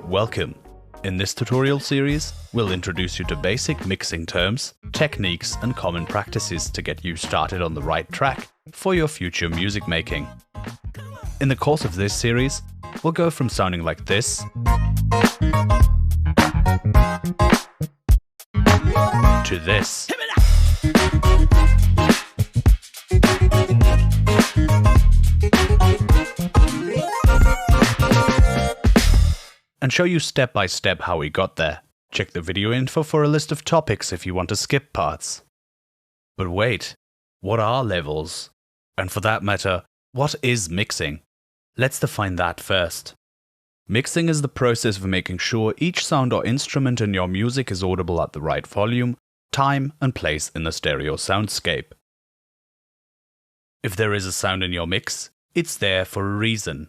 Welcome! In this tutorial series, we'll introduce you to basic mixing terms, techniques and common practices to get you started on the right track for your future music making. In the course of this series, we'll go from sounding like this to this. And show you step by step how we got there. Check the video info for a list of topics if you want to skip parts. But wait, what are levels? And for that matter, what is mixing? Let's define that first. Mixing is the process of making sure each sound or instrument in your music is audible at the right volume, time and place in the stereo soundscape. If there is a sound in your mix, it's there for a reason.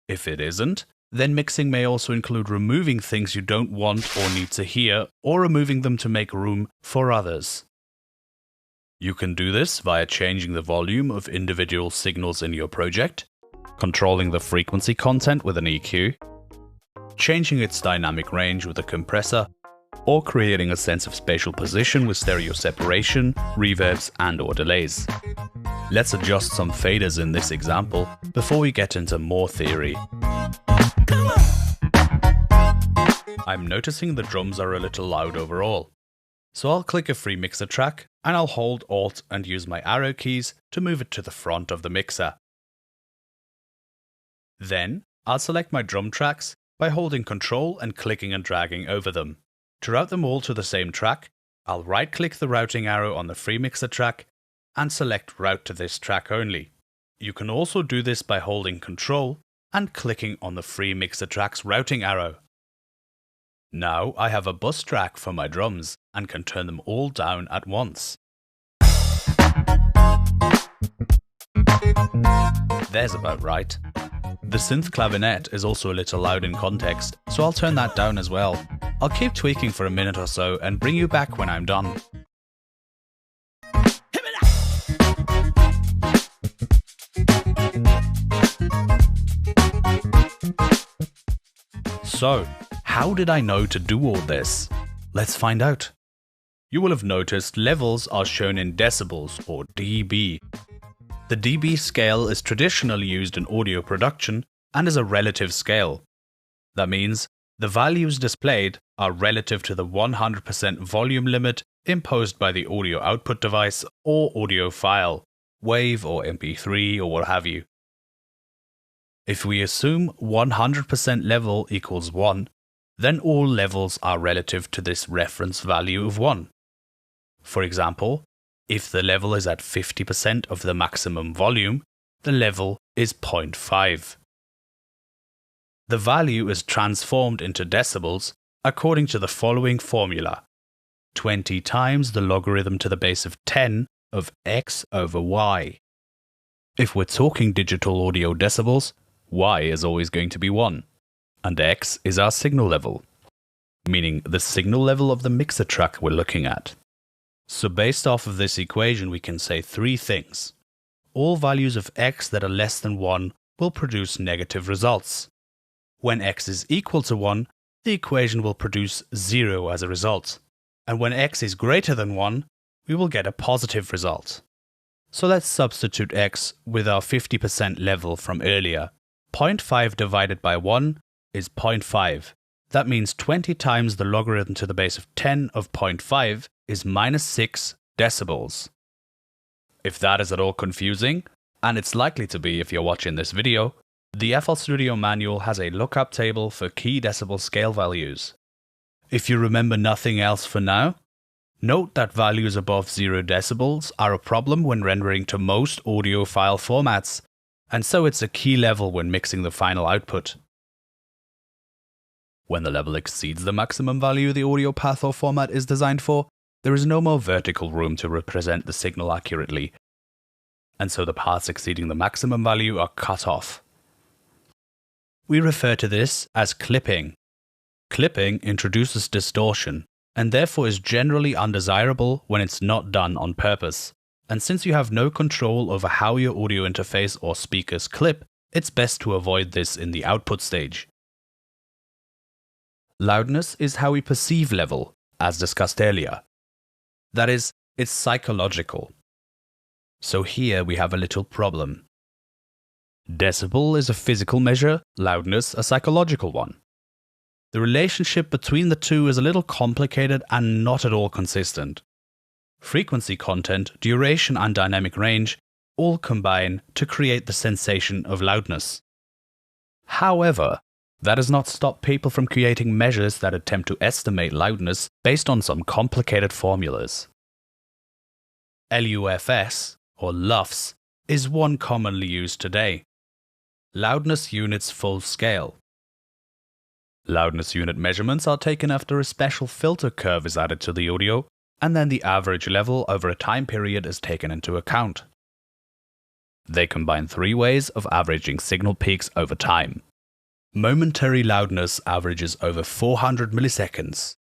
If it isn't, then mixing may also include removing things you don't want or need to hear, or removing them to make room for others. You can do this via changing the volume of individual signals in your project, controlling the frequency content with an EQ, changing its dynamic range with a compressor, or creating a sense of spatial position with stereo separation, reverbs and/or delays. Let's adjust some faders in this example before we get into more theory. I'm noticing the drums are a little loud overall, so I'll click a free mixer track and I'll hold Alt and use my arrow keys to move it to the front of the mixer. Then I'll select my drum tracks by holding Ctrl and clicking and dragging over them. To route them all to the same track, I'll right-click the routing arrow on the free mixer track and select Route to this track only. You can also do this by holding Ctrl and clicking on the free mixer track's routing arrow. Now I have a bus track for my drums and can turn them all down at once. There's about right. The synth clavinet is also a little loud in context, so I'll turn that down as well. I'll keep tweaking for a minute or so and bring you back when I'm done. So, how did I know to do all this? Let's find out. You will have noticed levels are shown in decibels or dB. The dB scale is traditionally used in audio production and is a relative scale. That means the values displayed are relative to the 100% volume limit imposed by the audio output device or audio file, WAV or MP3 or what have you. If we assume 100% level equals 1, then all levels are relative to this reference value of 1. For example, if the level is at 50% of the maximum volume, the level is 0.5. The value is transformed into decibels according to the following formula: 20 times the logarithm to the base of 10 of x over y. If we're talking digital audio decibels, y is always going to be 1, and x is our signal level, meaning the signal level of the mixer track we're looking at. So based off of this equation, we can say three things. All values of x that are less than 1 will produce negative results. When x is equal to 1, the equation will produce 0 as a result. And when x is greater than 1, we will get a positive result. So let's substitute x with our 50% level from earlier. 0.5 divided by 1 is 0.5. That means 20 times the logarithm to the base of 10 of 0.5 is minus 6 decibels. If that is at all confusing, and it's likely to be if you're watching this video, the FL Studio manual has a lookup table for key decibel scale values. If you remember nothing else for now, note that values above 0 decibels are a problem when rendering to most audio file formats, and so it's a key level when mixing the final output. When the level exceeds the maximum value the audio path or format is designed for, there is no more vertical room to represent the signal accurately, and so the paths exceeding the maximum value are cut off. We refer to this as clipping. Clipping introduces distortion, and therefore is generally undesirable when it's not done on purpose. And since you have no control over how your audio interface or speakers clip, it's best to avoid this in the output stage. Loudness is how we perceive level, as discussed earlier. That is, it's psychological. So here we have a little problem. Decibel is a physical measure, loudness a psychological one. The relationship between the two is a little complicated and not at all consistent. Frequency content, duration and dynamic range all combine to create the sensation of loudness. However, that does not stop people from creating measures that attempt to estimate loudness based on some complicated formulas. LUFS, or LUFS, is one commonly used today. Loudness units full scale. Loudness unit measurements are taken after a special filter curve is added to the audio, and then the average level over a time period is taken into account. They combine three ways of averaging signal peaks over time. Momentary loudness averages over 400 milliseconds.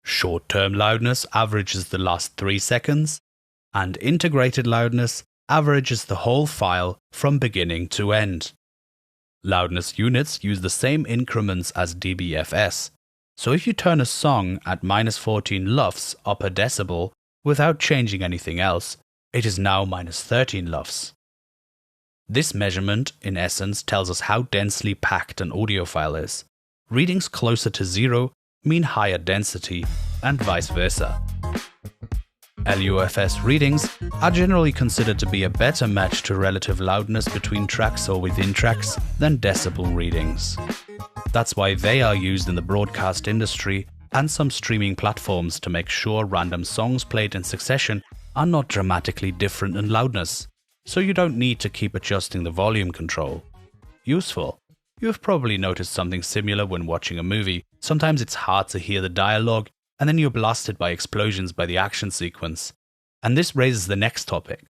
Short-term loudness averages the last 3 seconds, and integrated loudness averages the whole file from beginning to end. Loudness units use the same increments as dBFS, so if you turn a song at -14 LUFS up a decibel without changing anything else, it is now -13 LUFS. This measurement, in essence, tells us how densely packed an audio file is. Readings closer to 0 mean higher density, and vice versa. LUFS readings are generally considered to be a better match to relative loudness between tracks or within tracks than decibel readings. That's why they are used in the broadcast industry and some streaming platforms to make sure random songs played in succession are not dramatically different in loudness, so you don't need to keep adjusting the volume control. Useful. You have probably noticed something similar when watching a movie. Sometimes it's hard to hear the dialogue, and then you're blasted by explosions by the action sequence. And this raises the next topic.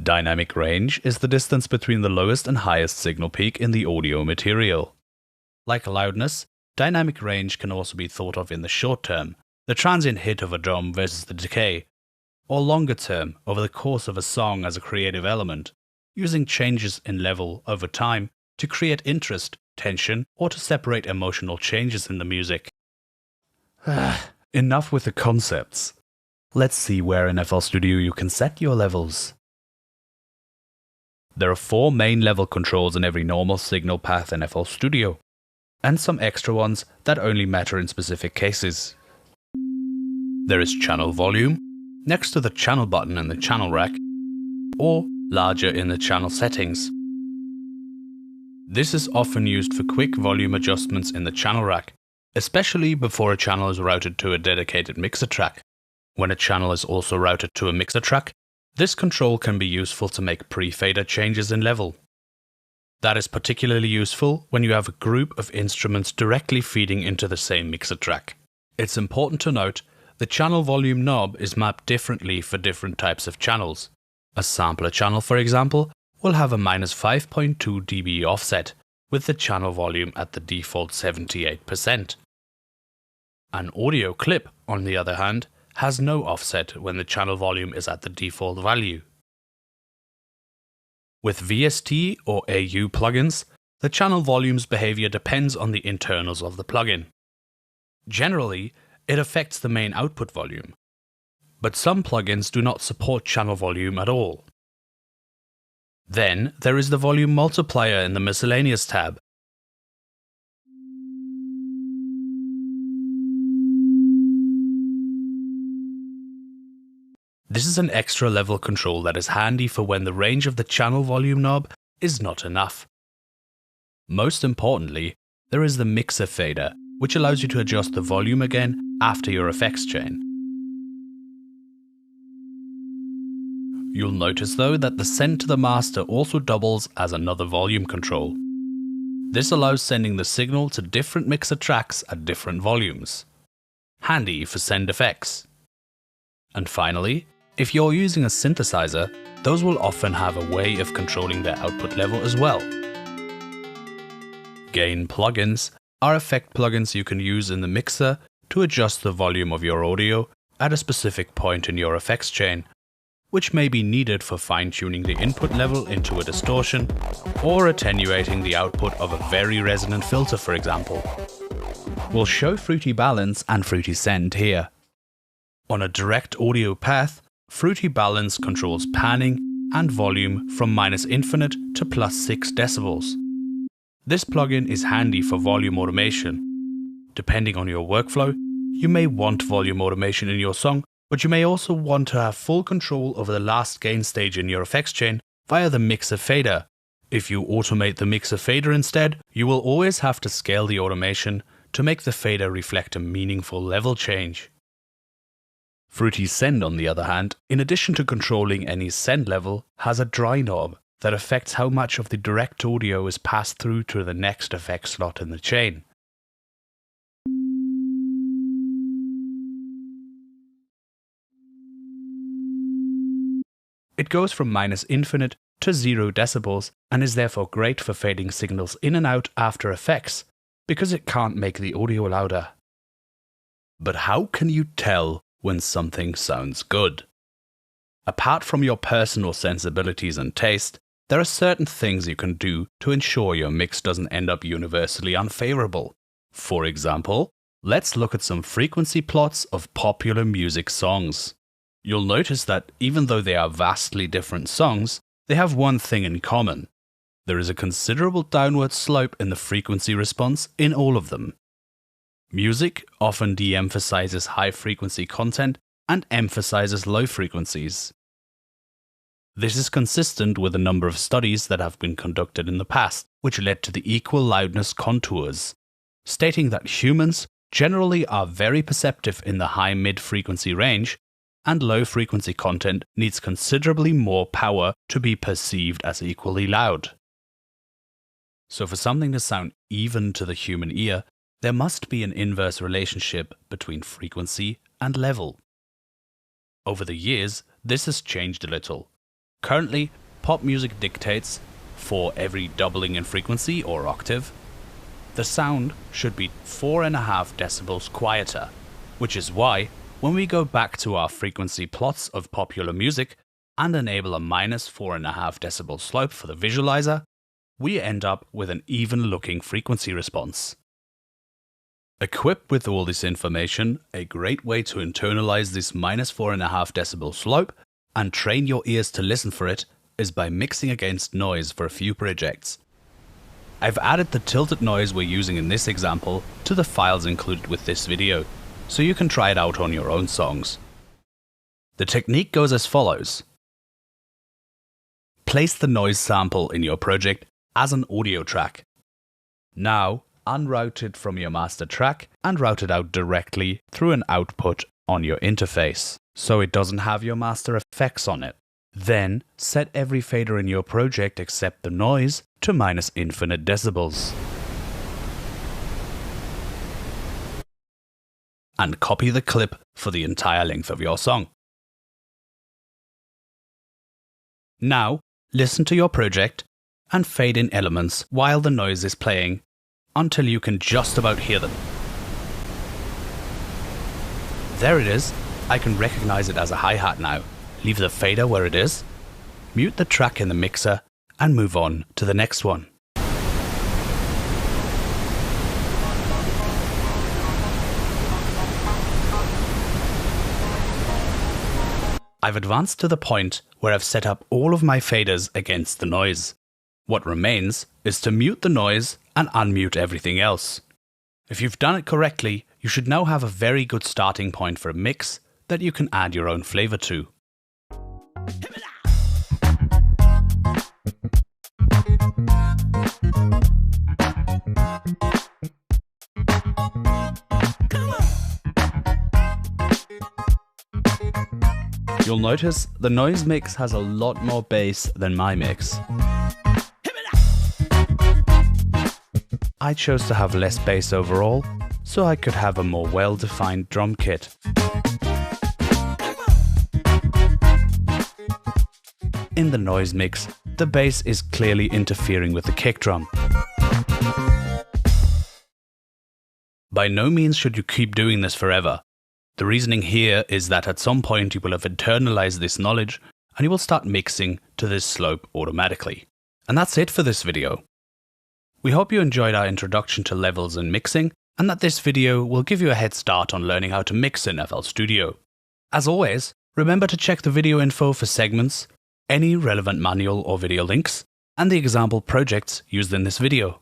Dynamic range is the distance between the lowest and highest signal peak in the audio material. Like loudness, dynamic range can also be thought of in the short term, the transient hit of a drum versus the decay, or longer term, over the course of a song as a creative element, using changes in level over time to create interest, tension, or to separate emotional changes in the music. Enough with the concepts. Let's see where in FL Studio you can set your levels. There are 4 main level controls in every normal signal path in FL Studio, and some extra ones that only matter in specific cases. There is channel volume, next to the channel button in the channel rack, or larger in the channel settings. This is often used for quick volume adjustments in the channel rack, especially before a channel is routed to a dedicated mixer track. When a channel is also routed to a mixer track, this control can be useful to make pre-fader changes in level. That is particularly useful when you have a group of instruments directly feeding into the same mixer track. It's important to note the channel volume knob is mapped differently for different types of channels. A sampler channel, for example, will have a -5.2 dB offset, with the channel volume at the default 78%. An audio clip, on the other hand, has no offset when the channel volume is at the default value. With VST or AU plugins, the channel volume's behavior depends on the internals of the plugin. Generally, it affects the main output volume, but some plugins do not support channel volume at all. Then there is the volume multiplier in the miscellaneous tab. This is an extra level control that is handy for when the range of the channel volume knob is not enough. Most importantly, there is the mixer fader, which allows you to adjust the volume again after your effects chain. You'll notice though that the send to the master also doubles as another volume control. This allows sending the signal to different mixer tracks at different volumes. Handy for send effects. And finally, if you're using a synthesizer, those will often have a way of controlling their output level as well. Gain plugins are effect plugins you can use in the mixer to adjust the volume of your audio at a specific point in your effects chain, which may be needed for fine-tuning the input level into a distortion or attenuating the output of a very resonant filter, for example. We'll show Fruity Balance and Fruity Send here. On a direct audio path, Fruity Balance controls panning and volume from -infinite to +6 decibels. This plugin is handy for volume automation. Depending on your workflow, you may want volume automation in your song, but you may also want to have full control over the last gain stage in your effects chain via the mixer fader. If you automate the mixer fader instead, you will always have to scale the automation to make the fader reflect a meaningful level change. Fruity Send, on the other hand, in addition to controlling any send level, has a dry knob that affects how much of the direct audio is passed through to the next effect slot in the chain. It goes from -infinite to 0 decibels and is therefore great for fading signals in and out after effects, because it can't make the audio louder. But how can you tell when something sounds good? Apart from your personal sensibilities and taste, there are certain things you can do to ensure your mix doesn't end up universally unfavorable. For example, let's look at some frequency plots of popular music songs. You'll notice that even though they are vastly different songs, they have one thing in common. There is a considerable downward slope in the frequency response in all of them. Music often de-emphasizes high-frequency content and emphasizes low frequencies. This is consistent with a number of studies that have been conducted in the past, which led to the equal loudness contours, stating that humans generally are very perceptive in the high-mid frequency range, and low-frequency content needs considerably more power to be perceived as equally loud. So for something to sound even to the human ear, there must be an inverse relationship between frequency and level. Over the years, this has changed a little. Currently, pop music dictates, for every doubling in frequency or octave, the sound should be 4.5 decibels quieter, which is why, when we go back to our frequency plots of popular music and enable a -4.5 decibel slope for the visualizer, we end up with an even-looking frequency response. Equipped with all this information, a great way to internalize this -4.5 decibel slope and train your ears to listen for it is by mixing against noise for a few projects. I've added the tilted noise we're using in this example to the files included with this video, so you can try it out on your own songs. The technique goes as follows. Place the noise sample in your project as an audio track. Now, unroute it from your master track and route it out directly through an output on your interface, so it doesn't have your master effects on it. Then, set every fader in your project except the noise to -infinite decibels. And copy the clip for the entire length of your song. Now, listen to your project and fade in elements while the noise is playing until you can just about hear them. There it is. I can recognize it as a hi-hat now. Leave the fader where it is, mute the track in the mixer, and move on to the next one. I've advanced to the point where I've set up all of my faders against the noise. What remains is to mute the noise and unmute everything else. If you've done it correctly, you should now have a very good starting point for a mix that you can add your own flavor to. You'll notice the noise mix has a lot more bass than my mix. I chose to have less bass overall, so I could have a more well-defined drum kit. In the noise mix, the bass is clearly interfering with the kick drum. By no means should you keep doing this forever. The reasoning here is that at some point you will have internalized this knowledge and you will start mixing to this slope automatically. And that's it for this video. We hope you enjoyed our introduction to levels and mixing and that this video will give you a head start on learning how to mix in FL Studio. As always, remember to check the video info for segments, any relevant manual or video links, and the example projects used in this video.